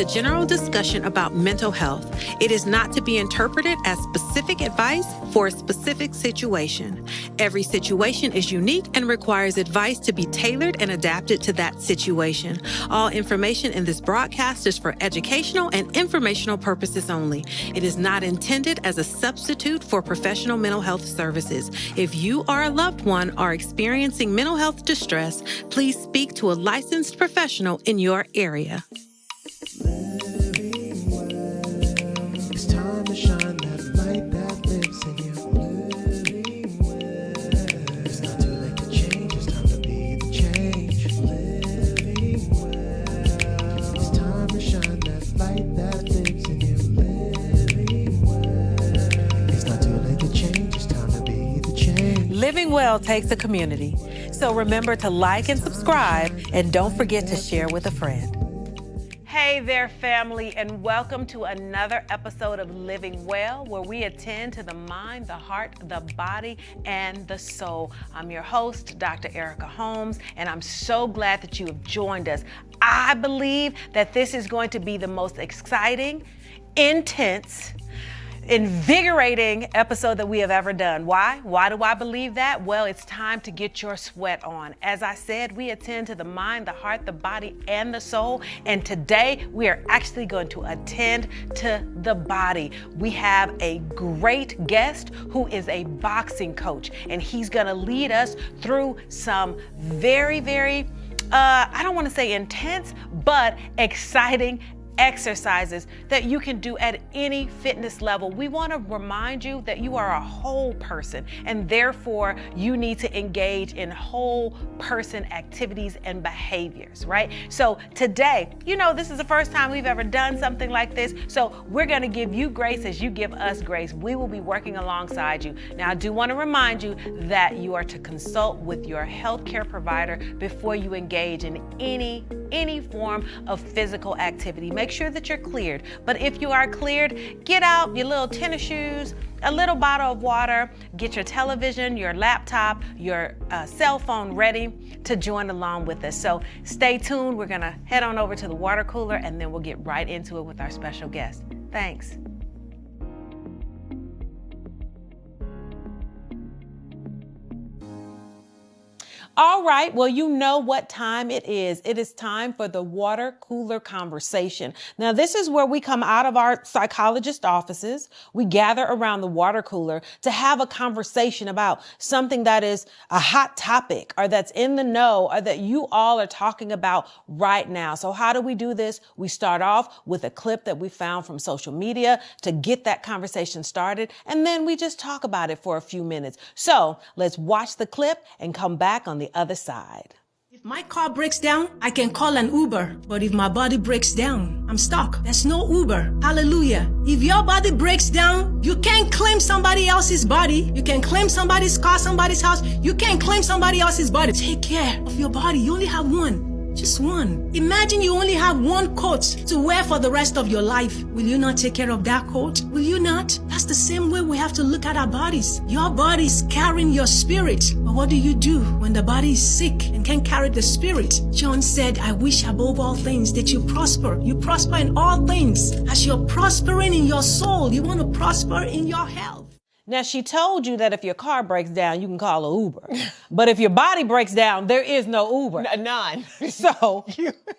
a general discussion about mental health. It is not to be interpreted as specific advice for a specific situation. Every situation is unique and requires advice to be tailored and adapted to that situation. All information in this broadcast is for educational and informational purposes only. It is not intended as a substitute for professional mental health services. If you or a loved one are experiencing mental health distress, please speak to a licensed professional in your area. Living well. It's time to shine that light that lives in you. Living well. It's not too late to change. It's time to be the change. Living well. It's time to shine that light that lives in you. Living well. It's not too late to change. It's time to be the change. Living well takes a community. So remember to like and subscribe, and don't forget to share with a friend. Hey there, family, and welcome to another episode of Living Well, where we attend to the mind, the heart, the body, and the soul. I'm your host, Dr. Erica Holmes, and I'm so glad that you have joined us. I believe that this is going to be the most exciting, intense, invigorating episode that we have ever done. Why? Why do I believe that? Well, it's time to get your sweat on. As I said, we attend to the mind, the heart, the body, and the soul. And today we are actually going to attend to the body. We have a great guest who is a boxing coach, and he's going to lead us through some very, I don't want to say intense, but exciting exercises that you can do at any fitness level. We want to remind you that you are a whole person, and therefore you need to engage in whole person activities and behaviors, right? So today, this is the first time we've ever done something like this. So we're going to give you grace as you give us grace. We will be working alongside you. Now, I do want to remind you that you are to consult with your healthcare provider before you engage in any form of physical activity. Make sure that you're cleared. But if you are cleared, get out your little tennis shoes, a little bottle of water, get your television, your laptop, your cell phone ready to join along with us. So stay tuned. We're going to head on over to the water cooler, and then we'll get right into it with our special guest. Thanks. All right, well, you know what time it is. It is time for the water cooler conversation. Now, this is where we come out of our psychologist offices. We gather around the water cooler to have a conversation about something that is a hot topic or that's in the know or that you all are talking about right now. So how do we do this? We start off with a clip that we found from social media to get that conversation started, and then we just talk about it for a few minutes. So let's watch the clip and come back on the other side. If my car breaks down, I can call an Uber. But if my body breaks down, I'm stuck. There's no Uber. Hallelujah. If your body breaks down, you can't claim somebody else's body. You can claim somebody's car, somebody's house. You can't claim somebody else's body. Take care of your body. You only have one. Just one. Imagine you only have one coat to wear for the rest of your life. Will you not take care of that coat? Will you not? That's the same way we have to look at our bodies. Your body is carrying your spirit. But what do you do when the body is sick and can't carry the spirit? John said, I wish above all things that you prosper. You prosper in all things. As you're prospering in your soul, you want to prosper in your health. Now, she told you that if your car breaks down, you can call an Uber. But if your body breaks down, there is no Uber. None. So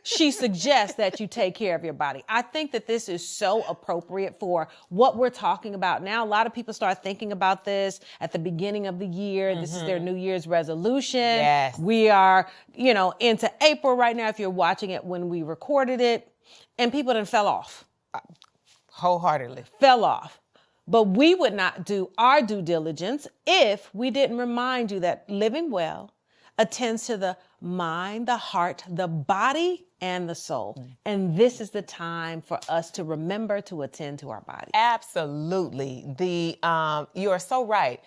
she suggests that you take care of your body. I think that this is so appropriate for what we're talking about now. A lot of people start thinking about this at the beginning of the year. Mm-hmm. This is their New Year's resolution. Yes. We are, into April right now if you're watching it when we recorded it. And people done fell off. Wholeheartedly. Fell off. But we would not do our due diligence if we didn't remind you that living well attends to the mind, the heart, the body, and the soul. Mm. And this is the time for us to remember to attend to our body. Absolutely. You are so right.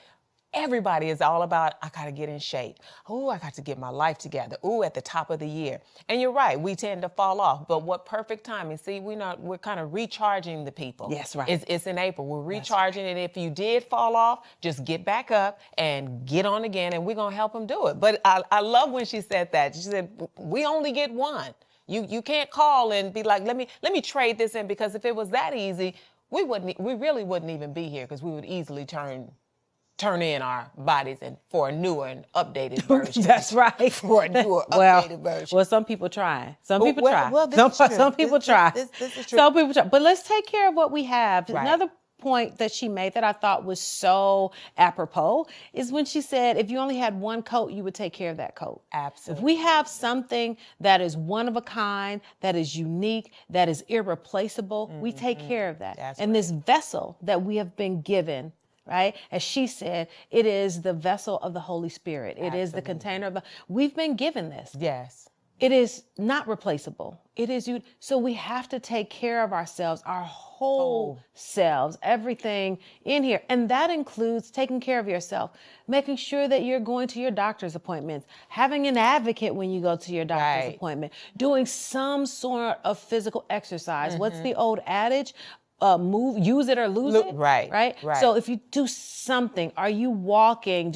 Everybody is all about, I got to get in shape. Oh, I got to get my life together. Oh, at the top of the year. And you're right, we tend to fall off. But what perfect timing. See, we're kind of recharging the people. Yes, right. It's in April. We're recharging. Right. And if you did fall off, just get back up and get on again, and we're going to help them do it. But I love when she said that. She said, we only get one. You can't call and be like, let me trade this in, because if it was that easy, we really wouldn't even be here, because we would easily turn in our bodies and for a newer and updated version. That's right. For a newer, updated version. Well, some people try. Some people try. Well, this is true. Some people try. This is true. Some people try. But let's take care of what we have. Right. Another point that she made that I thought was so apropos is when she said, if you only had one coat, you would take care of that coat. Absolutely. If we have something that is one of a kind, that is unique, that is irreplaceable, we take care of that. That's and right. this vessel that we have been given, right? As she said, it is the vessel of the Holy Spirit. It is the container of we've been given this. Yes. It is not replaceable. It is you. So we have to take care of ourselves, our whole selves, everything in here. And that includes taking care of yourself, making sure that you're going to your doctor's appointments, having an advocate when you go to your doctor's appointment, doing some sort of physical exercise. What's the old adage? Use it or lose it. Right. So if you do something, are you walking?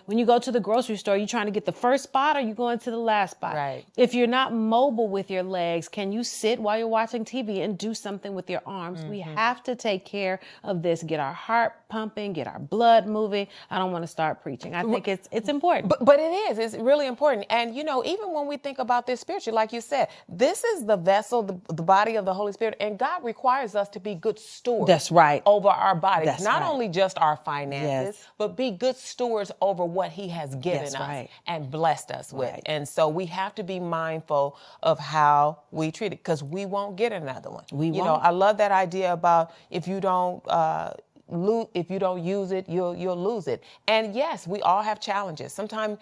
When you go to the grocery store, are you trying to get the first spot or are you going to the last spot? Right. If you're not mobile with your legs, can you sit while you're watching TV and do something with your arms? We have to take care of this, get our heart pumping, get our blood moving. I don't want to start preaching. I think it's important. But it is. It's really important. And, even when we think about this spiritually, like you said, this is the vessel, the body of the Holy Spirit, and God requires us to be good stewards. That's right. Over our bodies. That's Not right. only just our finances, Yes. but be good stewards over what he has given That's us right. and blessed us with. Right. And so we have to be mindful of how we treat it, because we won't get another one. We won't. I love that idea about if you don't use it, you'll lose it. And yes, we all have challenges. Sometimes,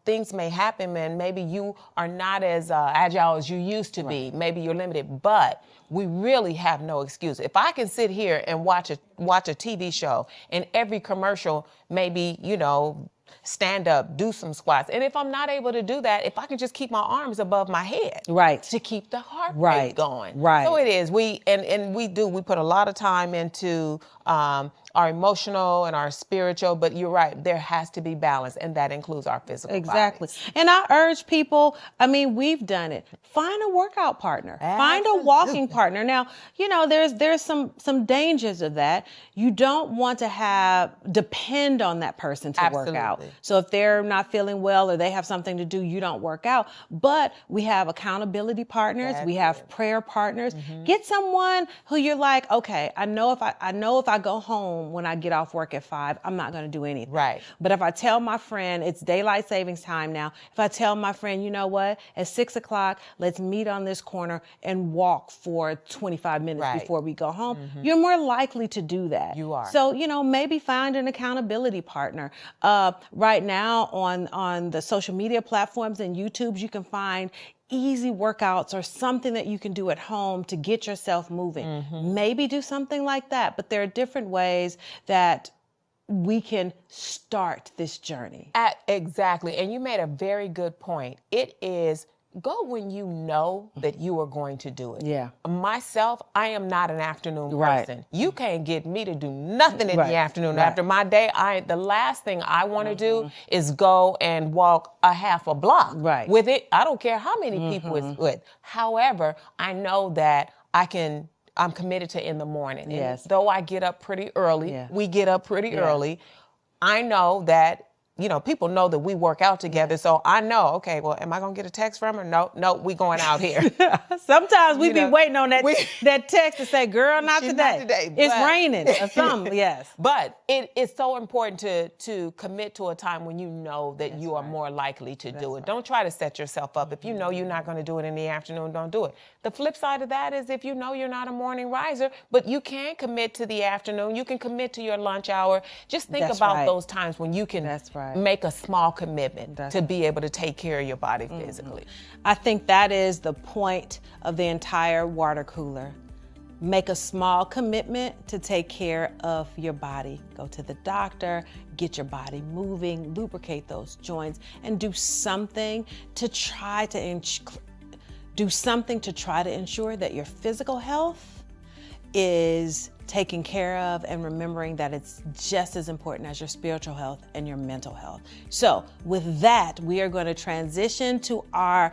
things may happen and maybe you are not as agile as you used to be. Maybe you're limited, but we really have no excuse. If I can sit here and watch a TV show and every commercial maybe, stand up, do some squats. And if I'm not able to do that, if I can just keep my arms above my head. Right. To keep the heart rate going. Right. So it is. We put a lot of time into our emotional and our spiritual, but you're right, there has to be balance, and that includes our physical Exactly. bodies. And I urge people, we've done it. Find a workout partner. Find a walking partner. Now, there's some dangers of that. You don't want to depend on that person to work out. So if they're not feeling well or they have something to do, you don't work out. But we have accountability partners. We have prayer partners. Get someone who you're like, okay, I know if I go home when I get off work at 5, I'm not going to do anything. Right. But if I tell my friend, it's daylight savings time now. If I tell my friend, you know what, at 6 o'clock, let's meet on this corner and walk for 25 minutes before we go home, you're more likely to do that. You are. So, maybe find an accountability partner. Right now on the social media platforms and YouTubes, you can find easy workouts or something that you can do at home to get yourself moving. Maybe do something like that, but there are different ways that we can start this journey. Exactly. And you made a very good point. It is go when you know that you are going to do it. Yeah. Myself, I am not an afternoon Right. person. You can't get me to do nothing in Right. the afternoon. Right. After my day, the last thing I want to do is go and walk a half a block. Right. With it, I don't care how many people it's with. However, I know that I'm committed to in the morning. Yes. And though I get up pretty early, we get up pretty early, I know that people know that we work out together. So I know, okay, well, am I going to get a text from her? No, we going out here. Sometimes we be waiting on that text to say, girl, not today. It's raining or something, yes. But it is so important to commit to a time when you know that you are more likely to do it. Don't try to set yourself up. If you know you're not going to do it in the afternoon, don't do it. The flip side of that is if you know you're not a morning riser, but you can commit to the afternoon, you can commit to your lunch hour. Just think about those times when you can make a small commitment to be able to take care of your body physically. I think that is the point of the entire water cooler. Make a small commitment to take care of your body. Go to the doctor, get your body moving, lubricate those joints, and do something to try to ensure that your physical health is taken care of, and remembering that it's just as important as your spiritual health and your mental health. So with that, we are going to transition to our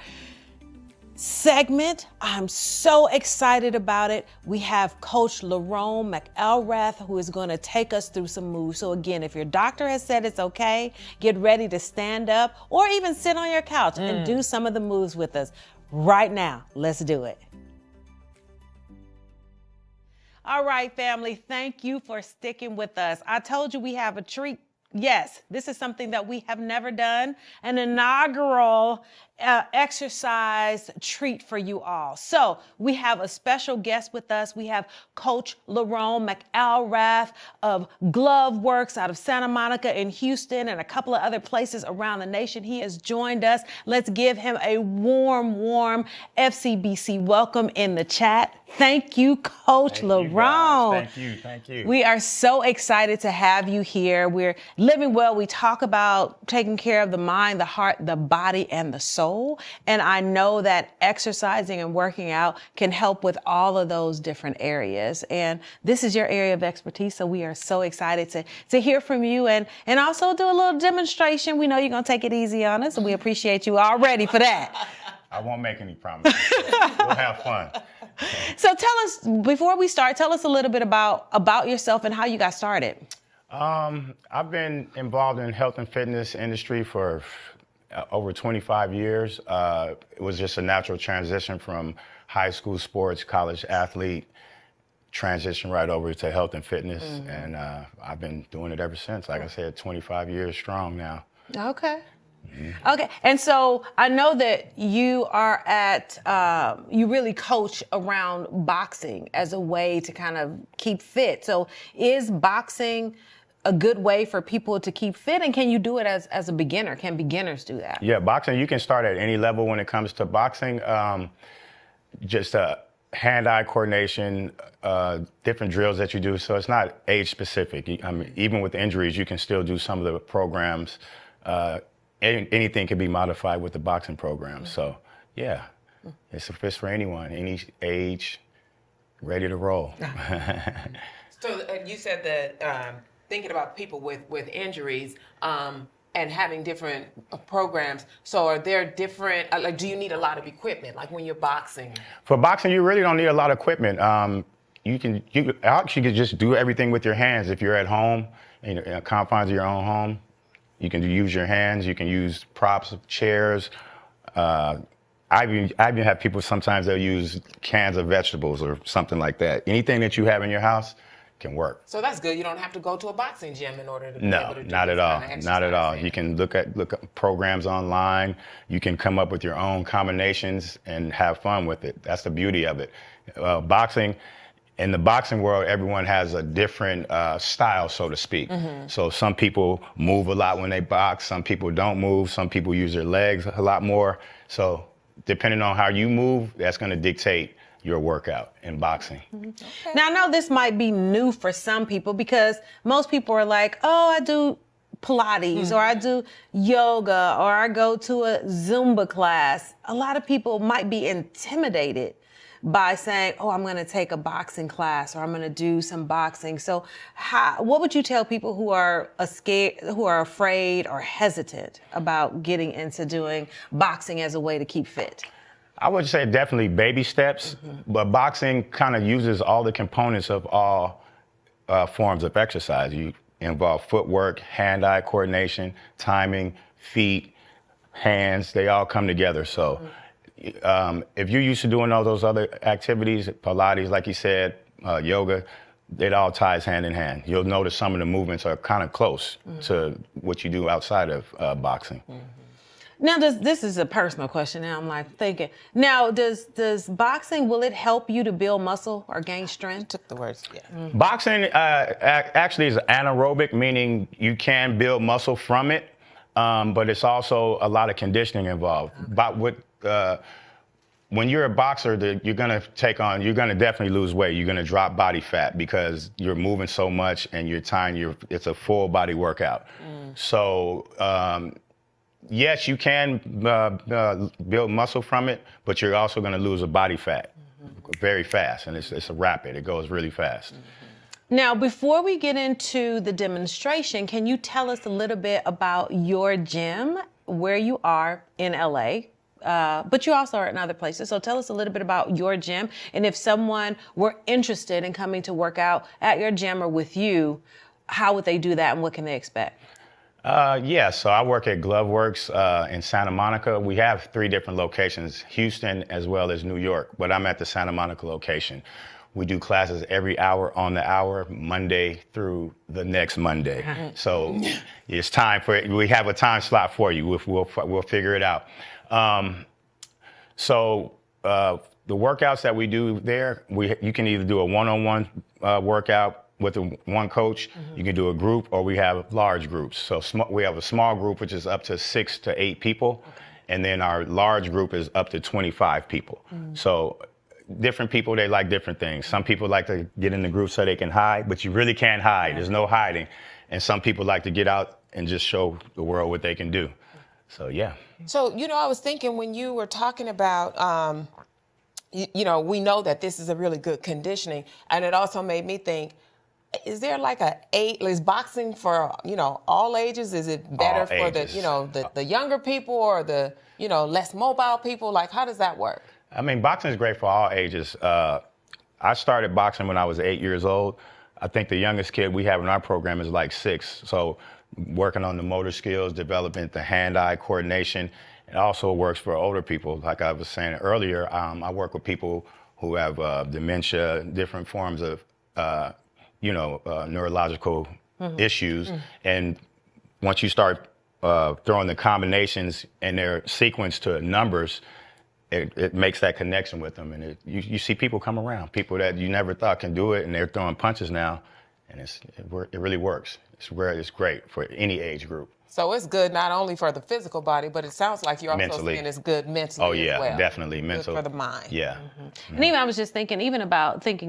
segment. I'm so excited about it. We have Coach LeRone McElrath, who is going to take us through some moves. So again, if your doctor has said it's okay, get ready to stand up or even sit on your couch and do some of the moves with us right now. Let's do it. All right, family, thank you for sticking with us. I told you we have a treat. Yes, this is something that we have never done, an inaugural exercise treat for you all. So we have a special guest with us. We have Coach LeRone McElrath of Glove Works out of Santa Monica and Houston and a couple of other places around the nation. He has joined us. Let's give him a warm FCBC welcome in the chat. Thank you, Coach LeRone. Thank you. We are so excited to have you here. We're living well. We talk about taking care of the mind, the heart, the body, and the soul. And I know that exercising and working out can help with all of those different areas. And this is your area of expertise. So we are so excited to hear from you and also do a little demonstration. We know you're going to take it easy on us, and we appreciate you already for that. I won't make any promises. We'll have fun. So tell us, before we start, tell us a little bit about yourself and how you got started. I've been involved in health and fitness industry for over 25 years. It was just a natural transition from high school sports, college athlete, transition right over to health and fitness. And I've been doing it ever since. Like I said, 25 years strong now. Okay. Okay. And so I know that you are you really coach around boxing as a way to kind of keep fit. So is boxing a good way for people to keep fit, and can you do it as a beginner? Can beginners do that? Yeah, boxing, you can start at any level when it comes to boxing. Just hand-eye coordination, different drills that you do. So it's not age specific. I mean, even with injuries, you can still do some of the programs. Anything can be modified with the boxing program. So yeah, it's for anyone, any age, ready to roll. So you said that thinking about people with injuries and having different programs. So are there different, do you need a lot of equipment, like when you're boxing? For boxing, you really don't need a lot of equipment. You actually could just do everything with your hands. If you're at home, in the confines of your own home, you can use your hands. You can use props, chairs. I even have people sometimes they'll use cans of vegetables or something like that. Anything that you have in your house can work. So that's good. You don't have to go to a boxing gym in order to be no, able to do not this at all. kind of exercise. Not at all. You can look up programs online. You can come up with your own combinations and have fun with it. That's the beauty of it. Boxing. In the boxing world, everyone has a different style, so to speak. So some people move a lot when they box. Some people don't move. Some people use their legs a lot more. So depending on how you move, that's going to dictate your workout in boxing. Okay. Now, I know this might be new for some people because most people are like, oh, I do Pilates or I do yoga or I go to a Zumba class. A lot of people might be intimidated by saying, oh, I'm going to take a boxing class or I'm going to do some boxing. So what would you tell people who are scared, who are afraid or hesitant about getting into doing boxing as a way to keep fit? I would say definitely baby steps, but boxing kind of uses all the components of all forms of exercise. You involve footwork, hand-eye coordination, timing, feet, hands, they all come together. So if you're used to doing all those other activities, Pilates, like you said, yoga, it all ties hand in hand. You'll notice some of the movements are kind of close to what you do outside of boxing. Now, this is a personal question. Now I'm like thinking. Now, does boxing, will it help you to build muscle or gain strength? Took the words. Yeah. Boxing actually is anaerobic, meaning you can build muscle from it, but it's also a lot of conditioning involved. But when you're a boxer, you're gonna definitely lose weight. You're gonna drop body fat because you're moving so much and you're tying it's a full body workout. So. Yes, you can build muscle from it, but you're also going to lose a body fat very fast, and it's rapid. It goes really fast. Now, before we get into the demonstration, can you tell us a little bit about your gym, where you are in LA, but you also are in other places. So tell us a little bit about your gym, and if someone were interested in coming to work out at your gym or with you, how would they do that, and what can they expect? So I work at Gloveworks in Santa Monica. We have 3 different locations, Houston as well as New York, but I'm at the Santa Monica location. We do classes every hour on the hour, Monday through the next Monday. So it's time for it. We have a time slot for you. We'll figure it out. The workouts that we do there, you can either do a one-on-one workout with one coach. You can do a group, or we have large groups. So we have a small group, which is up to 6 to 8 people. And then our large group is up to 25 people. So different people, they like different things. Some people like to get in the group so they can hide, but you really can't hide. There's no hiding. And some people like to get out and just show the world what they can do. So, yeah. So, I was thinking when you were talking about, we know that this is a really good conditioning. And it also made me think, is there like is boxing for, all ages? Is it better All for ages. the younger people or the, less mobile people? Like, how does that work? I mean, boxing is great for all ages. I started boxing when I was 8 years old. I think the youngest kid we have in our program is like 6. So working on the motor skills, development, the hand-eye coordination. It also works for older people. Like I was saying earlier, I work with people who have dementia, different forms of, neurological issues. And once you start throwing the combinations and their sequence to numbers, it makes that connection with them. And you see people come around, people that you never thought can do it, and they're throwing punches now. And it really works. It's great for any age group. So it's good not only for the physical body, but it sounds like you're also Mentally. saying it's good mentally as well. Definitely. Mental. Good for the mind. Yeah. And even I was just thinking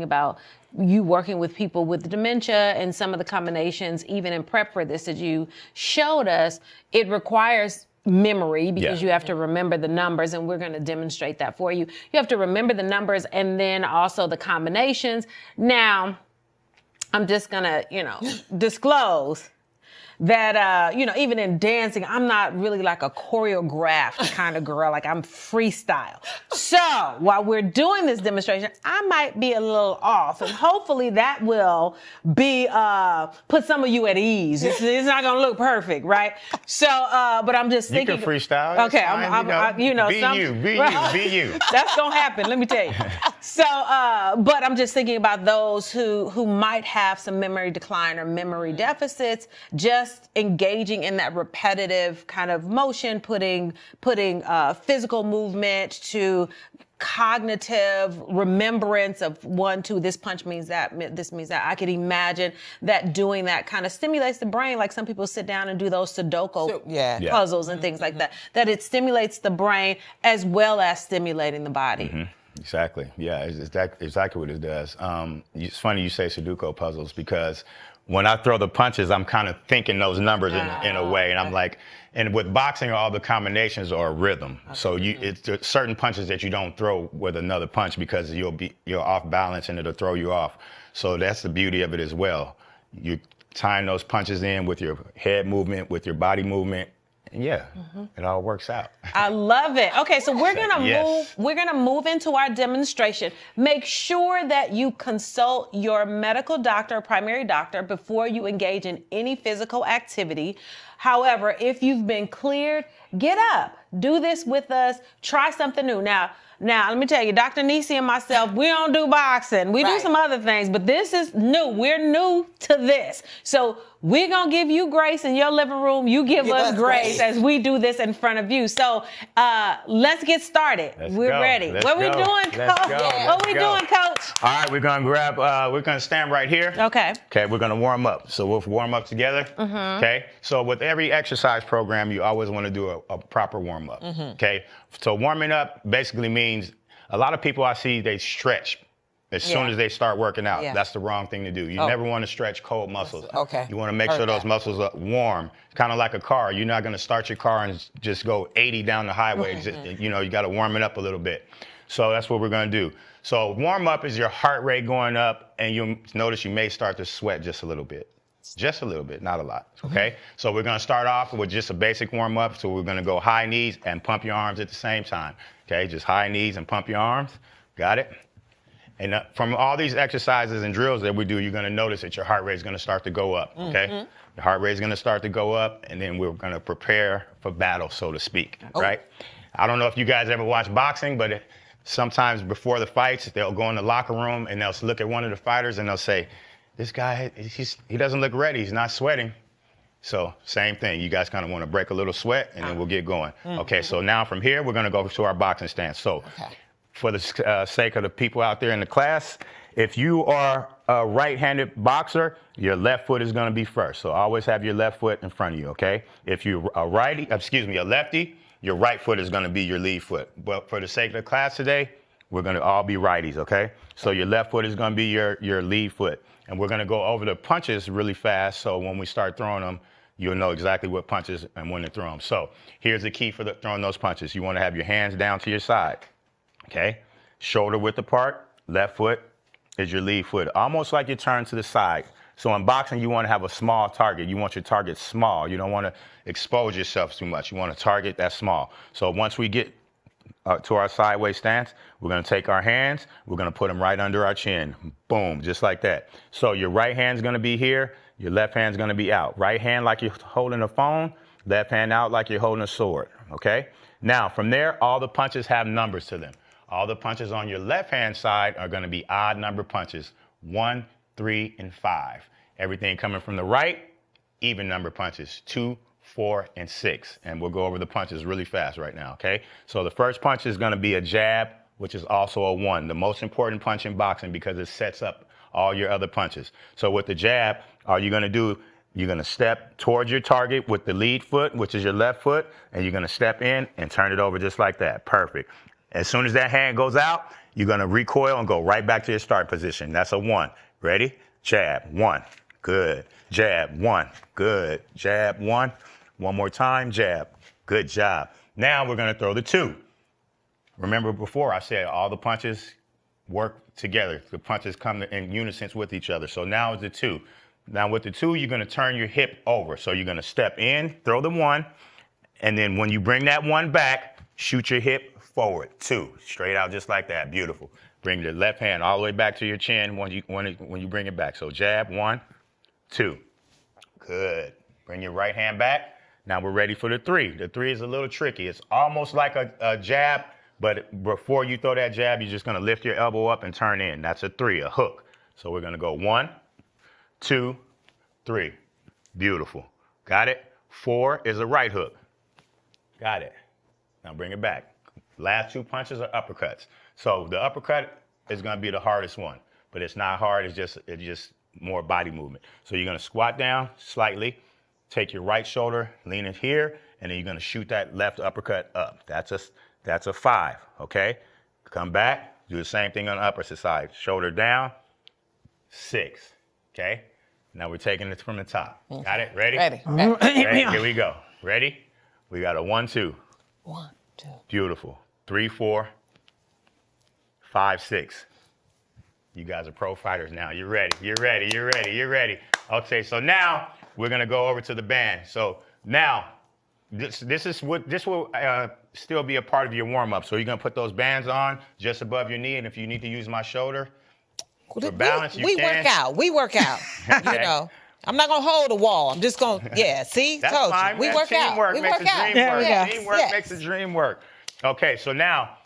about you working with people with dementia and some of the combinations, even in prep for this that you showed us, it requires memory because you have to remember the numbers, and we're going to demonstrate that for you. You have to remember the numbers and then also the combinations. Now, I'm just going to, disclose that, even in dancing, I'm not really like a choreographed kind of girl. Like, I'm freestyle. So while we're doing this demonstration, I might be a little off, and hopefully that will be, put some of you at ease. It's not going to look perfect, right? So, but I'm just thinking. You can freestyle. Okay. Be you. That's going to happen. Let me tell you. So, but I'm just thinking about those who might have some memory decline or memory deficits, just engaging in that repetitive kind of motion, putting physical movement to cognitive remembrance of 1, 2, this punch means that, this means that. I could imagine that doing that kind of stimulates the brain. Like some people sit down and do those Sudoku puzzles and things like that. That it stimulates the brain as well as stimulating the body. Exactly. Yeah, it's exactly what it does. It's funny you say Sudoku puzzles because when I throw the punches, I'm kind of thinking those numbers in a way, and I'm like, and with boxing, all the combinations are rhythm. Okay. So it's certain punches that you don't throw with another punch because you're off balance and it'll throw you off. So that's the beauty of it as well. You tying those punches in with your head movement, with your body movement. And it all works out. I love it. Okay, so we're gonna move into our demonstration. Make sure that you consult your medical doctor or primary doctor before you engage in any physical activity. However, if you've been cleared, get up. Do this with us. Try something new. Now, let me tell you, Dr. Nisi and myself, we don't do boxing. We do some other things, but this is new. We're new to this. So we're going to give you grace in your living room. You give us grace as we do this in front of you. So let's get started. We're ready. What we doing, Coach? What we doing, Coach? All right, we're going to stand right here. Okay. Okay, we're going to warm up. So we'll warm up together. Okay. So with every exercise program, you always want to do a proper warm up. Okay. So warming up basically means a lot of people I see, they stretch as soon as they start working out. That's the wrong thing to do. You never want to stretch cold muscles. Okay. You want to make sure those muscles are warm, kind of like a car. You're not going to start your car and just go 80 down the highway. You got to warm it up a little bit. So that's what we're going to do. So warm up is your heart rate going up, and you notice you may start to sweat just a little bit. Just a little bit, not a lot, okay? So we're gonna start off with just a basic warm up. So we're gonna go high knees and pump your arms at the same time, okay? Just high knees and pump your arms, got it? And from all these exercises and drills that we do, you're gonna notice that your heart rate is gonna start to go up, okay? Your heart rate is gonna start to go up, and then we're gonna prepare for battle, so to speak, right? I don't know if you guys ever watch boxing, but sometimes before the fights, they'll go in the locker room and they'll look at one of the fighters and they'll say, this guy, he doesn't look ready, he's not sweating. So same thing, you guys kind of want to break a little sweat and then we'll get going. Okay, so now from here, we're gonna go to our boxing stance. So for the sake of the people out there in the class, if you are a right-handed boxer, your left foot is gonna be first. So always have your left foot in front of you, okay? If you're a lefty, your right foot is gonna be your lead foot. But for the sake of the class today, we're gonna all be righties, okay? So your left foot is gonna be your lead foot. And we're gonna go over the punches really fast, so when we start throwing them, you'll know exactly what punches and when to throw them. So here's the key for throwing those punches. You wanna have your hands down to your side, okay? Shoulder width apart, left foot is your lead foot, almost like you turn to the side. So in boxing, you wanna have a small target. You want your target small. You don't wanna expose yourself too much. You want a target that's small. So once we get to our sideways stance, we're gonna take our hands, we're gonna put them right under our chin. Boom, just like that. So your right hand's gonna be here, your left hand's gonna be out. Right hand like you're holding a phone, left hand out like you're holding a sword, okay? Now, from there, all the punches have numbers to them. All the punches on your left hand side are gonna be odd number punches, 1, 3, and 5. Everything coming from the right, even number punches, 2, 4, and 6. And we'll go over the punches really fast right now, okay? So the first punch is gonna be a jab, which is also a 1, the most important punch in boxing because it sets up all your other punches. So with the jab, all you're gonna do, you're gonna step towards your target with the lead foot, which is your left foot, and you're gonna step in and turn it over just like that. Perfect. As soon as that hand goes out, you're gonna recoil and go right back to your start position. That's a 1. Ready? Jab, 1. Good. Jab, 1. Good. Jab, 1. One more time, jab. Good job. Now we're gonna throw the 2. Remember before I said all the punches work together. The punches come in unison with each other. So now it's the 2. Now with the 2, you're gonna turn your hip over. So you're gonna step in, throw the 1, and then when you bring that 1 back, shoot your hip forward. 2, straight out just like that. Beautiful. Bring the left hand all the way back to your chin when you bring it back. So jab, 1, 2. Good. Bring your right hand back. Now we're ready for the 3. The 3 is a little tricky. It's almost like a jab, but before you throw that jab, you're just gonna lift your elbow up and turn in. That's a 3, a hook. So we're gonna go 1, 2, 3. Beautiful. Got it? 4 is a right hook. Got it. Now bring it back. Last 2 punches are uppercuts. So the uppercut is gonna be the hardest one, but it's not hard, it's just more body movement. So you're gonna squat down slightly, take your right shoulder, lean it here, and then you're gonna shoot that left uppercut up. That's a 5, okay? Come back, do the same thing on the opposite side. Shoulder down, 6, okay? Now we're taking it from the top. Got it? Ready? Ready. Ready? Here we go. Ready? We got a 1, 2. 1, 2. Beautiful. 3, 4, 5, 6. You guys are pro fighters now. You're ready. You're ready. You're ready. You're ready. Okay, so now we're gonna go over to the band. So now this will still be a part of your warm up. So you're gonna put those bands on just above your knee, and if you need to use my shoulder for balance, you can. We work out. Okay. You know, I'm not gonna hold a wall. I'm just gonna, see, That's told fine, you. We man. work out. Teamwork We makes work the out. dream work. Yes, Teamwork yes. makes the dream work. Okay, so now,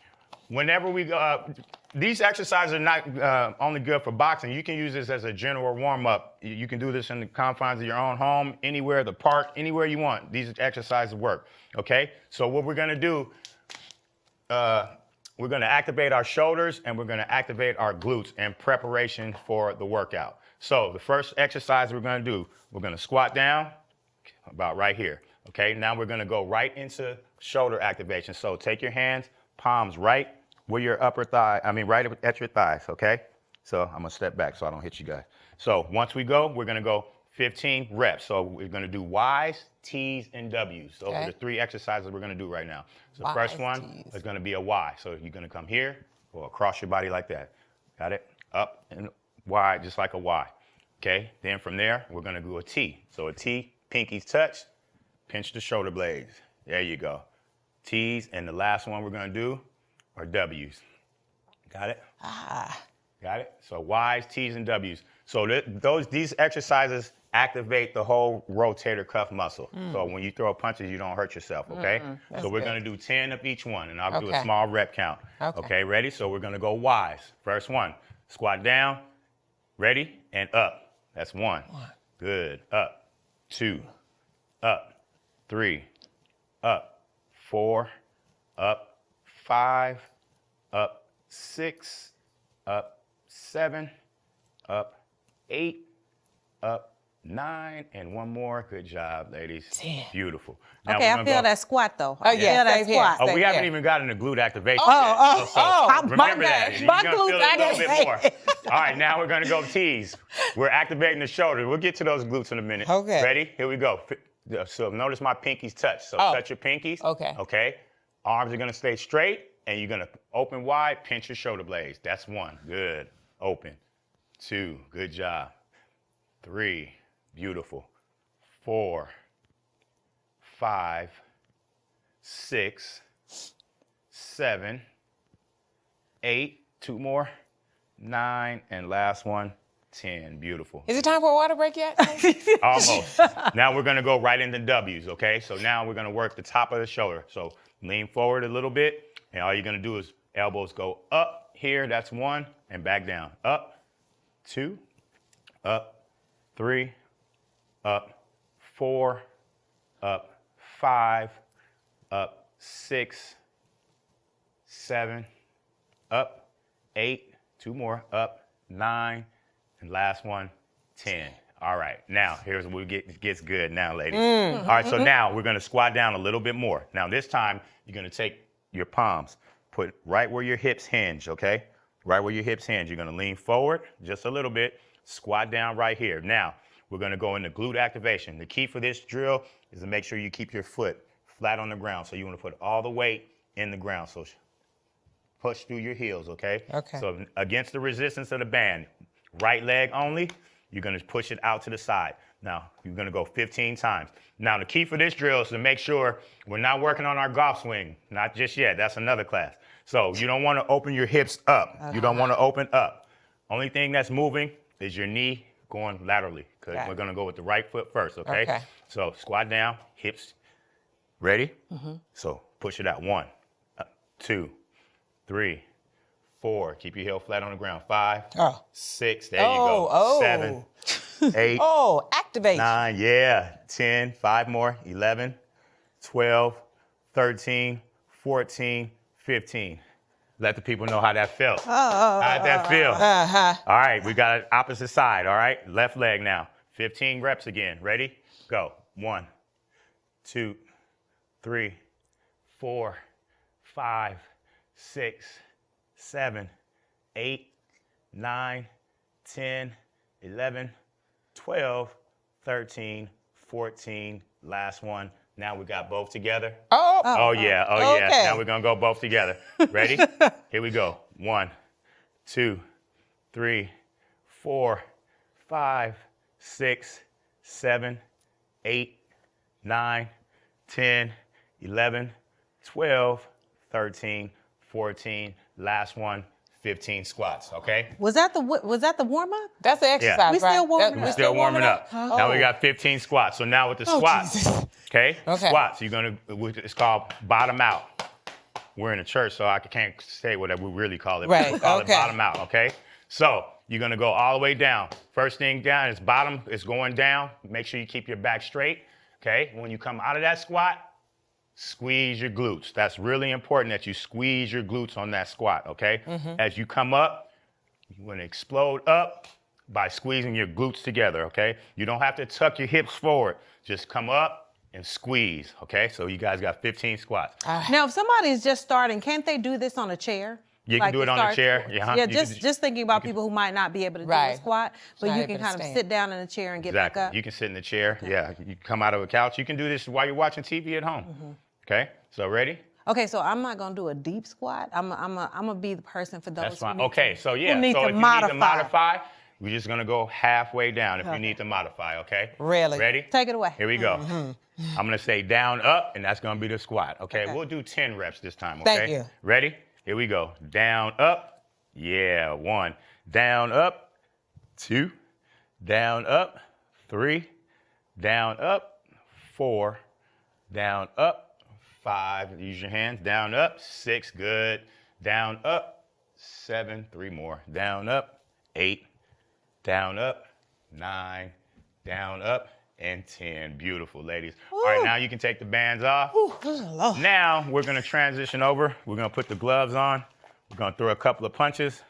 whenever we go, these exercises are not only good for boxing. You can use this as a general warm-up. You can do this in the confines of your own home, anywhere, the park, anywhere you want. These exercises work, okay? So what we're gonna do, we're gonna activate our shoulders and we're gonna activate our glutes in preparation for the workout. So the first exercise we're gonna do, we're gonna squat down, about right here, okay? Now we're gonna go right into shoulder activation. So take your hands, palms right where your upper thigh, right at your thighs, okay? So I'm gonna step back so I don't hit you guys. So once we go, we're gonna go 15 reps. So we're gonna do Y's, T's, and W's. Those are the 3 exercises we're gonna do right now. So the first one is gonna be a Y. So you're gonna come here, or across your body like that. Got it? Up and Y, just like a Y. Okay, then from there, we're gonna do a T. So a T, pinkies touch, pinch the shoulder blades. There you go. T's, and the last one we're gonna do are W's. Got it? Got it? So Y's, T's, and W's. So these exercises activate the whole rotator cuff muscle. So when you throw punches, you don't hurt yourself, okay? So we're gonna do 10 of each one, and I'll do a small rep count. Okay, ready? So we're gonna go Y's. First one, squat down, ready, and up. That's 1. Good, up. 2, up. 3, up. 4, up. 5, up. 6, up. 7, up. 8, up. 9, and one more. Good job, ladies. 10. Beautiful. Now Okay, I feel that squat though. Oh, yeah, I feel that same here. squat. Oh, we haven't even gotten the glute activation yet. So remember that. You're My gonna feel glutes it a little bit more. All right, now we're gonna go T's. We're activating the shoulder. We'll get to those glutes in a minute. Okay. Ready? Here we go. So notice my pinkies touch. So touch your pinkies. Okay. Okay. Arms are gonna stay straight, and you're gonna open wide, pinch your shoulder blades. That's 1. Good. Open. 2. Good job. 3. Beautiful. 4, 5, 6, 7, 8, 2 more, 9, and last one, 10. Beautiful. Is it time for a water break yet? Almost. Now we're gonna go right into W's, okay? So now we're gonna work the top of the shoulder. So lean forward a little bit, and all you're gonna do is elbows go up here, that's 1, and back down. Up, 2, up, 3, up, 4, up, 5, up, 6, 7, up, 8, 2 more, up, 9, and last one, 10. All right, now here's where it gets good now, ladies. All right, so now we're gonna squat down a little bit more. Now this time, you're gonna take your palms, put right where your hips hinge, okay? Right where your hips hinge. You're gonna lean forward just a little bit, squat down right here. Now, we're gonna go into glute activation. The key for this drill is to make sure you keep your foot flat on the ground. So you wanna put all the weight in the ground. So push through your heels, okay? Okay. So against the resistance of the band, right leg only, you're gonna push it out to the side. Now, you're gonna go 15 times. Now, the key for this drill is to make sure we're not working on our golf swing. Not just yet, that's another class. So you don't wanna open your hips up. You don't wanna open up. Only thing that's moving is your knee going laterally, because we're gonna go with the right foot first, okay? Okay. So squat down, hips, ready? So push it out, 1, 2, 3, 4, keep your heel flat on the ground, 5, 6, there you go, 7, 8, Activate. 9, yeah, 10, 5 more, 11, 12, 13, 14, 15. Let the people know how that felt. How'd that feel? All right, we got it opposite side, all right? Left leg now. 15 reps again. Ready? Go. 1, 2, 3, 4, 5, 6, 7, 8, 9, 10, 11, 12, 13, 14. Last one. Now we got both together. Oh yeah. Okay. Now we're gonna go both together. Ready? Here we go. 1, 2, 3, 4, 5, 6, 7, 8, 9, 10, 11, 12, 13, 14. Last one, 15 squats, okay? Was that the warm up? That's the exercise, Yeah. right? We still warming We're up. still warming up. Now we got 15 squats. So now with the squats, okay? Squats, it's called bottom out. We're in a church, so I can't say what we really call it. Right, We call it bottom out, okay? So you're gonna go all the way down. First thing down is bottom, is going down. Make sure you keep your back straight, okay? When you come out of that squat, squeeze your glutes. That's really important that you squeeze your glutes on that squat, okay? As you come up, you want to explode up by squeezing your glutes together, okay? You don't have to tuck your hips forward. Just come up and squeeze, okay? So you guys got 15 squats. Now, if somebody's just starting, can't they do this on a chair? You can do it on a chair. Yeah, just thinking about people who might not be able to do a squat, but you can kind of sit down in a chair and get back up. You can sit in the chair. Okay. Yeah, you come out of a couch. You can do this while you're watching TV at home. Okay, so ready? Okay, so I'm not gonna do a deep squat. I'm gonna be the person for those. That's fine. Who Okay, so yeah, need so to if you need to modify, We're just gonna go halfway down if you need to modify, okay? Really? Ready? Take it away. Here we go. I'm gonna say down, up, and that's gonna be the squat, okay? We'll do 10 reps this time, okay? Thank you. Ready? Here we go. Down, up. Yeah, 1. Down, up. 2. Down, up. 3. Down, up. 4. Down, up. 5. Use your hands. Down, up. 6. Good. Down, up. 7. 3 more. Down, up. 8. Down, up. 9. Down, up. And 10. Beautiful, ladies. Ooh. All right, now you can take the bands off. Ooh, now we're gonna transition over. We're gonna put the gloves on. We're gonna throw a couple of punches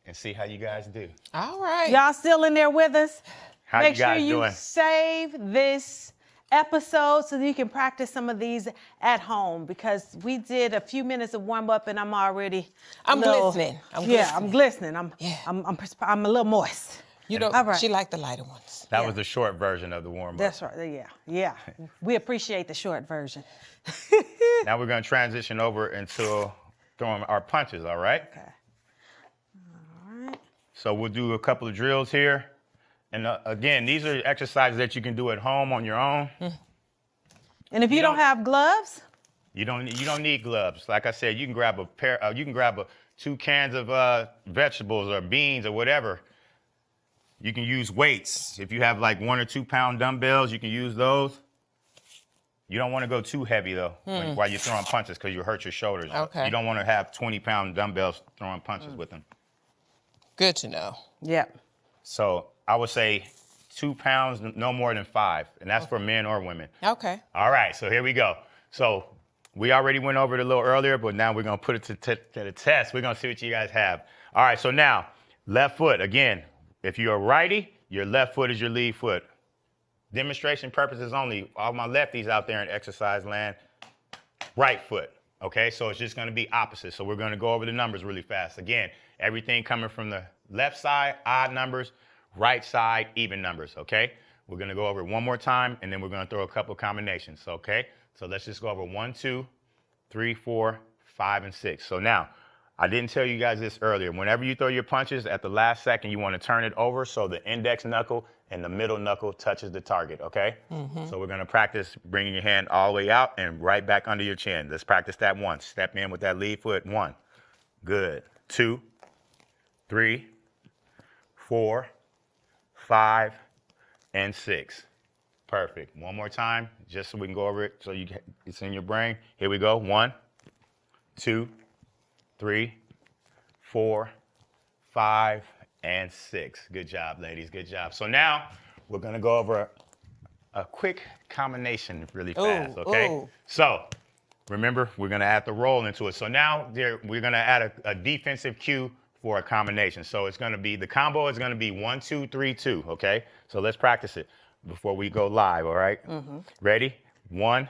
and see how you guys do. All right. Y'all still in there with us? How Make you guys sure you doing? save this episode so that you can practice some of these at home, because we did a few minutes of warm up and I'm already glistening. I'm glistening. I'm a little moist. You know, All right. she liked the lighter ones. That was the short version of the warm-up. That's right. Yeah. We appreciate the short version. Now we're gonna transition over into throwing our punches, all right? Okay. All right. So we'll do a couple of drills here. And again, these are exercises that you can do at home on your own. And if you don't have gloves? You don't need gloves. Like I said, you can grab a pair. You can grab 2 cans of vegetables or beans or whatever. You can use weights. If you have like 1 or 2 pound dumbbells, you can use those. You don't want to go too heavy though while you're throwing punches, because you hurt your shoulders. Okay. You don't want to have 20-pound dumbbells throwing punches with them. Good to know. Yeah. So I would say 2 pounds, no more than 5, and that's for men or women. Okay. All right, so here we go. So we already went over it a little earlier, but now we're gonna put it to the test. We're gonna see what you guys have. All right, so now left foot again. If you're a righty, your left foot is your lead foot. Demonstration purposes only. All my lefties out there in exercise land, right foot. Okay, so it's just gonna be opposite. So we're gonna go over the numbers really fast. Again, everything coming from the left side, odd numbers, right side, even numbers, okay? We're gonna go over it one more time, and then we're gonna throw a couple combinations, okay? So let's just go over 1, 2, 3, 4, 5, and 6. So now, I didn't tell you guys this earlier. Whenever you throw your punches, at the last second, you want to turn it over so the index knuckle and the middle knuckle touches the target, okay? So we're going to practice bringing your hand all the way out and right back under your chin. Let's practice that once. Step in with that lead foot. 1. Good. 2, 3, 4, 5, and 6. Perfect. One more time, just so we can go over it so it's in your brain. Here we go. 1, 2, 3, 4, 5, and 6. Good job, ladies. Good job. So now we're going to go over a quick combination really fast, okay? Ooh. So remember, we're going to add the roll into it. So now we're going to add a defensive cue for a combination. So it's going to be, the combo is going to be 1, 2, 3, 2, okay? So let's practice it before we go live, all right? Ready? 1,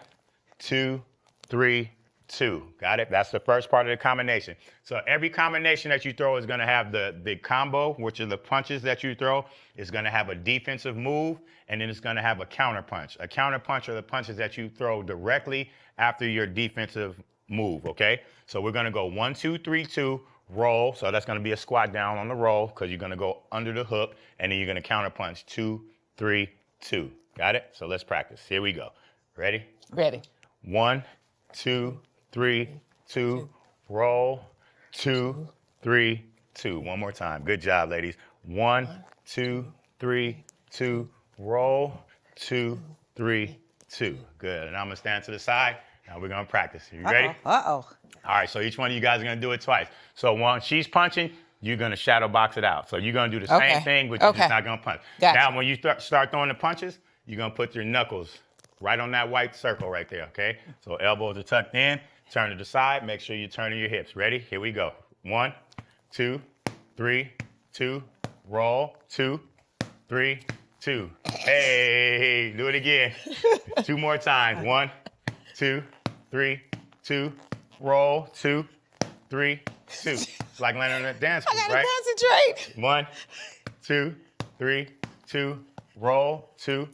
2, 3, 2. Got it? That's the first part of the combination. So every combination that you throw is going to have the combo, which are the punches that you throw, is going to have a defensive move, and then it's going to have a counter punch. A counter punch are the punches that you throw directly after your defensive move, okay? So we're going to go 1, 2, 3, 2, roll. So that's going to be a squat down on the roll, because you're going to go under the hook, and then you're going to counter punch 2, 3, 2. Got it? So let's practice. Here we go. Ready? Ready. 1, 2, 3, 2, roll, 2, 3, 2. One more time. Good job, ladies. 1, 2, 3, 2, roll, 2, 3, 2. Good. And I'm going to stand to the side. Now we're going to practice. You ready? Uh-oh. All right, so each one of you guys are going to do it twice. So when she's punching, you're going to shadow box it out. So you're going to do the same thing, but you're just not going to punch. Gotcha. Now, when you start throwing the punches, you're going to put your knuckles right on that white circle right there, okay? So elbows are tucked in. Turn to the side. Make sure you're turning your hips. Ready? Here we go. 1, 2, 3, 2. Roll. 2, 3, 2. Hey, do it again. 2 more times. 1, 2, 3, 2. Roll. 2, 3, 2. It's like landing on a dance move, I gotta right? concentrate. 1, 2, 3, 2. Roll. 2,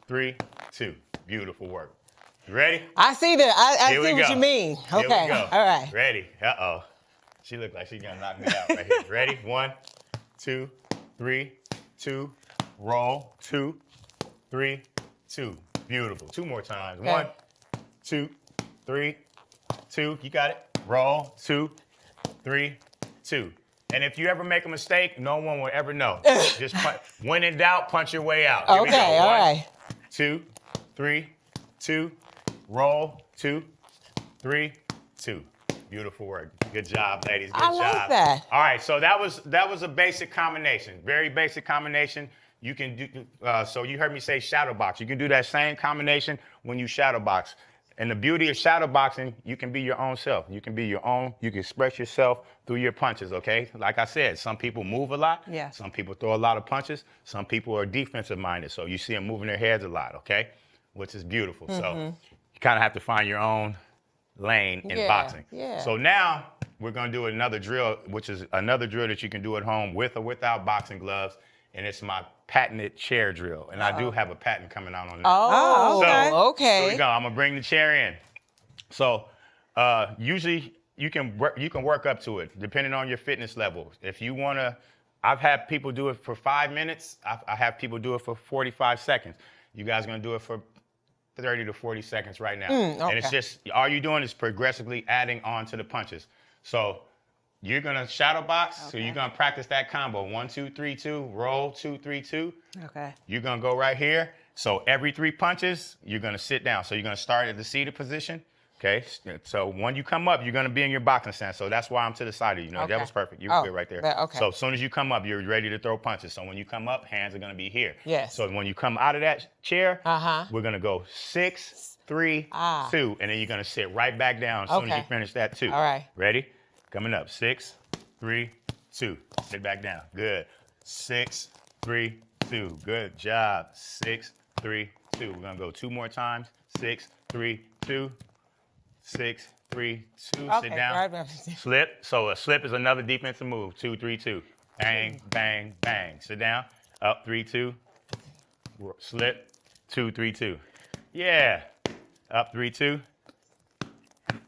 3, 2. Beautiful work. You ready? I see that. I Here we see what go. you mean. Here we Okay. go. All right. Ready? Uh-oh. She looked like she's gonna knock me out right here. Ready? 1, 2, 3, 2. Roll. 2, 3, 2. Beautiful. 2 more times. Okay. 1, 2, 3, 2. You got it. Roll. 2, 3, 2. And if you ever make a mistake, no one will ever know. Just when in doubt, punch your way out. Here we go. Okay, all 1, right. 2, 3, 2. Roll. 2, 3, 2. Beautiful work. Good job, ladies. Good job. I like that. All right, so that was a basic combination. Very basic combination. You can do, so you heard me say shadow box. You can do that same combination when you shadow box. And the beauty of shadow boxing, you can be your own self. You can be your own, you can express yourself through your punches, okay? Like I said, some people move a lot. Yeah. Some people throw a lot of punches. Some people are defensive minded, so you see them moving their heads a lot, okay? Which is beautiful. So you kind of have to find your own lane in boxing. Yeah. So now we're gonna do another drill, which is another drill that you can do at home with or without boxing gloves. And it's my patented chair drill. And I do have a patent coming out on that. Oh, okay. Here we go. I'm gonna bring the chair in. So usually you can work up to it depending on your fitness level. If you wanna, I've had people do it for 5 minutes. I have people do it for 45 seconds. You guys are gonna do it for 30 to 40 seconds right now. Okay. And it's just, all you're doing is progressively adding on to the punches. So you're gonna shadow box, so you're gonna practice that combo. 1, 2, 3, 2, roll, 2, 3, 2. Okay. You're gonna go right here. So every 3 punches, you're gonna sit down. So you're gonna start at the seated position, okay? So when you come up, you're gonna be in your boxing stance. So that's why I'm to the side of you. That was perfect. You were good right there. Okay. So as soon as you come up, you're ready to throw punches. So when you come up, hands are gonna be here. Yes. So when you come out of that chair, we're gonna go 6, 3, 2, and then you're gonna sit right back down as soon as you finish that 2. All right. Ready? Coming up. 6, 3, 2. Sit back down. Good. 6, 3, 2. Good job. 6, 3, 2. We're gonna go 2 more times. 6, 3, 2. 6, 3, 2. Sit down. Right. Slip. So a slip is another defensive move. 2, 3, 2. Bang, bang, bang. Sit down. Up. 3, 2. Slip. 2, 3, 2. Yeah. Up. 3, 2.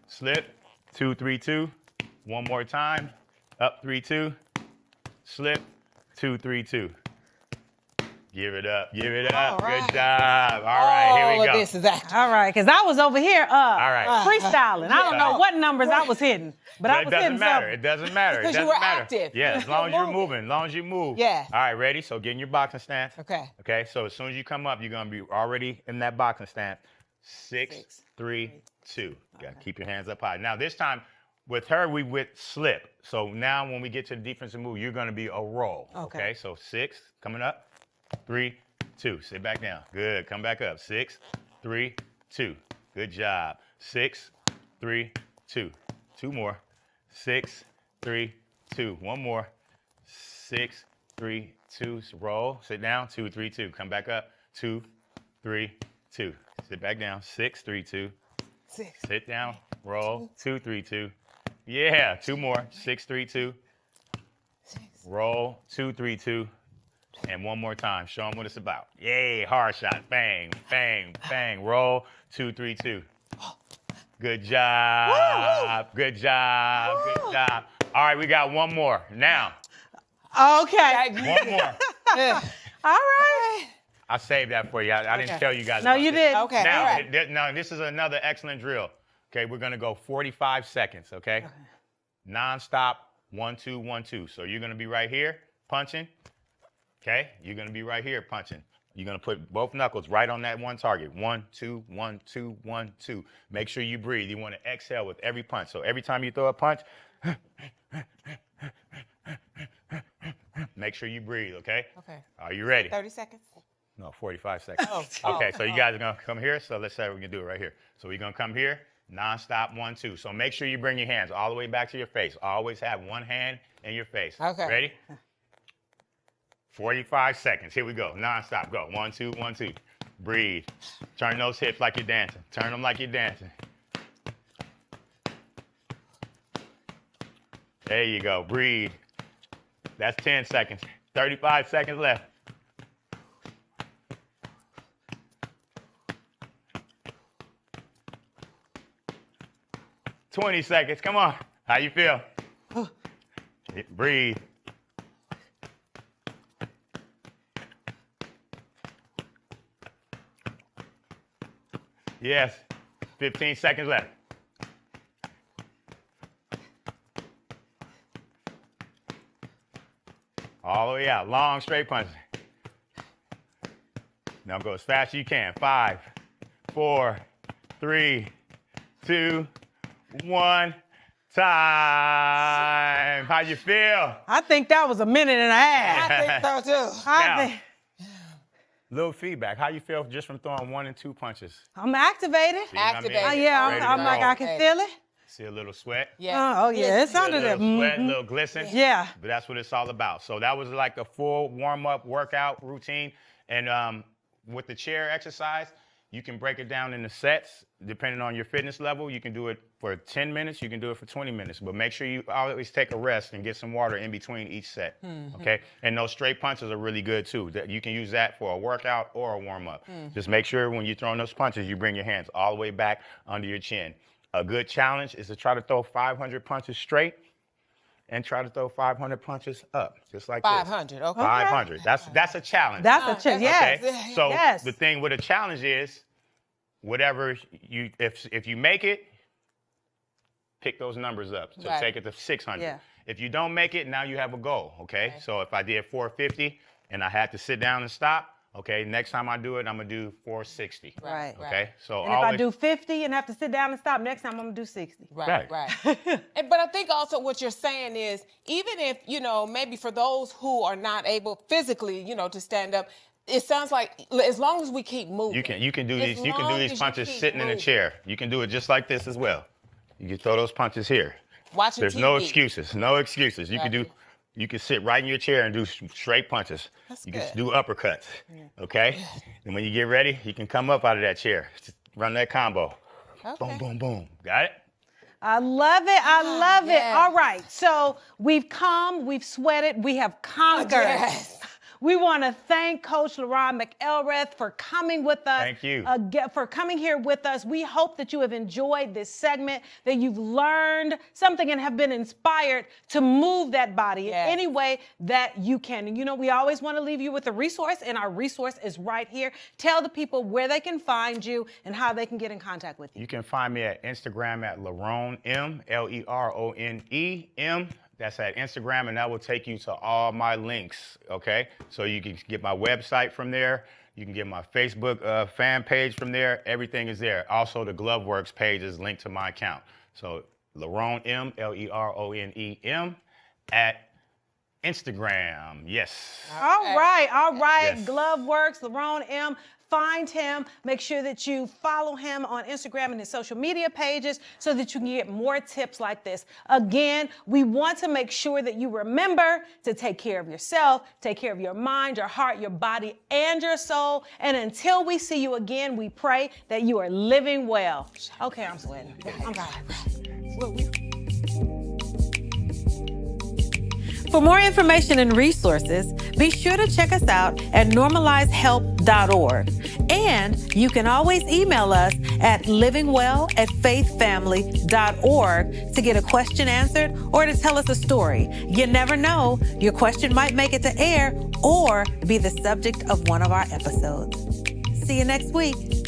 Slip. 2, 3, 2. One more time. Up. 3, 2. Slip. 2, 3, 2. Give it up. Give it up. All right. Good job. All right, here we go. This is active. All right, because I was over here All right. freestyling. I don't know what numbers I was hitting, but I It was doesn't hitting matter. something. It doesn't matter. It Because doesn't you were matter. active. Yeah, as long as you're moving. As long as you move. Yeah. All right, ready? So get in your boxing stance. Okay. Okay, so as soon as you come up, you're going to be already in that boxing stance. 6, 3, 2. Got to keep your hands up high. Now, this time, with her, we went slip. So now when we get to the defensive move, you're going to be a roll. Okay, so 6, coming up. 3, 2. Sit back down. Good. Come back up. 6, 3, 2. Good job. 6, 3, 2. 2 more. 6, 3, 2. One more. 6, 3, 2. Roll. Sit down. 2, 3, 2. Come back up. 2, 3, 2. Sit back down. 6, 3, 2. 6. Sit down. Roll. 2, 3, 2. Yeah. 2 more. 6, 3, 2. Roll. 2, 3, 2. And one more time. Show them what it's about. Yay. Hard shot. Bang, bang, bang. Roll. 2, 3, 2. Good job. Good job. Good job. All right, we got one more. Now. Okay. One more. All right. I saved that for you. I didn't tell you guys. No, about you this. didn't. Okay. Now, all right. now, this is another excellent drill. Okay, we're going to go 45 seconds, okay? Non-stop, 1, 2, 1, 2. So you're going to be right here, punching. Okay, you're going to be right here, punching. You're going to put both knuckles right on that one target. 1, 2, 1, 2, 1, 2. Make sure you breathe. You want to exhale with every punch. So every time you throw a punch, make sure you breathe, okay? Okay. Are you ready? 30 seconds. No, 45 seconds. Oh, Okay, so you guys are going to come here. So let's say we can do it right here. So we're going to come here, non-stop, 1, 2. So make sure you bring your hands all the way back to your face. Always have one hand in your face. Okay. Ready? 45 seconds. Here we go. Non-stop. Go. 1, 2, 1, 2. Breathe. Turn those hips like you're dancing. Turn them like you're dancing. There you go. Breathe. That's 10 seconds. 35 seconds left. $20 seconds. Come on. How you feel? Breathe. Yes. 15 seconds left. All the way out. Long, straight punches. Now go as fast as you can. 5, 4, 3, 2, 1. Time. How you feel? I think that was a minute and a half. I think so too. Now, little feedback. How you feel just from throwing 1 and 2 punches? I'm activated. See what I mean? Activated. Yeah, Ready to I'm go. like, I can feel it. See a little sweat? Yeah. Oh, yeah, it's under A there. little sweat, a little glisten. Yeah. But that's what it's all about. So that was like a full warm-up workout routine. And with the chair exercise, you can break it down into sets depending on your fitness level. You can do it for 10 minutes. You can do it for 20 minutes. But make sure you always take a rest and get some water in between each set. Okay? And those straight punches are really good too. You can use that for a workout or a warm-up. Just make sure when you're throwing those punches, you bring your hands all the way back under your chin. A good challenge is to try to throw 500 punches straight and try to throw 500 punches up, just like 500, this. okay. 500. That's a challenge. That's a challenge. Yes. Okay? So Yes. the thing with a challenge is, whatever you, if you make it, pick those numbers up. So Right. take it to 600. Yeah. If you don't make it, now you have a goal. Okay. So if I did 450 and I had to sit down and stop, okay, next time I do it, I'm gonna do 460. Right. Okay. So And if always, I do 50 and have to sit down and stop, next time I'm gonna do 60. Right. But I think also what you're saying is, even if, maybe for those who are not able physically, to stand up, it sounds like as long as we keep moving. you can do As these long as punches you keep sitting in a moving. chair. You can do it just like this as well. You can throw those punches here. Watching There's TV. no excuses. No excuses. You can Right. you can sit right in your chair and do straight punches. That's you good. can do uppercuts. Okay? And when you get ready, you can come up out of that chair. Just run that combo. Okay. Boom, boom, boom. Got it? I love it. I love it. yes. All right. So we've come, we've sweated, we have conquered. Yes. We want to thank Coach LeRone McElrath for coming with us. Thank you. For coming here with us. We hope that you have enjoyed this segment, that you've learned something and have been inspired to move that body Yes. in any way that you can. And we always want to leave you with a resource, and our resource is right here. Tell the people where they can find you and how they can get in contact with you. You can find me at Instagram at LeRone M, LeRoneM. That's at Instagram, and that will take you to all my links, okay? So you can get my website from there. You can get my Facebook fan page from there. Everything is there. Also, the GloveWorks page is linked to my account. So LeRone M, LeRoneM at Instagram. Yes. All right. Yes. GloveWorks, LeRone M. Find him. Make sure that you follow him on Instagram and his social media pages so that you can get more tips like this. Again, we want to make sure that you remember to take care of yourself, take care of your mind, your heart, your body, and your soul. And until we see you again, we pray that you are living well. Okay, I'm sweating. I'm sorry. For more information and resources, be sure to check us out at normalizehelp.org. And you can always email us at livingwell@faithfamily.org to get a question answered or to tell us a story. You never know, your question might make it to air or be the subject of one of our episodes. See you next week.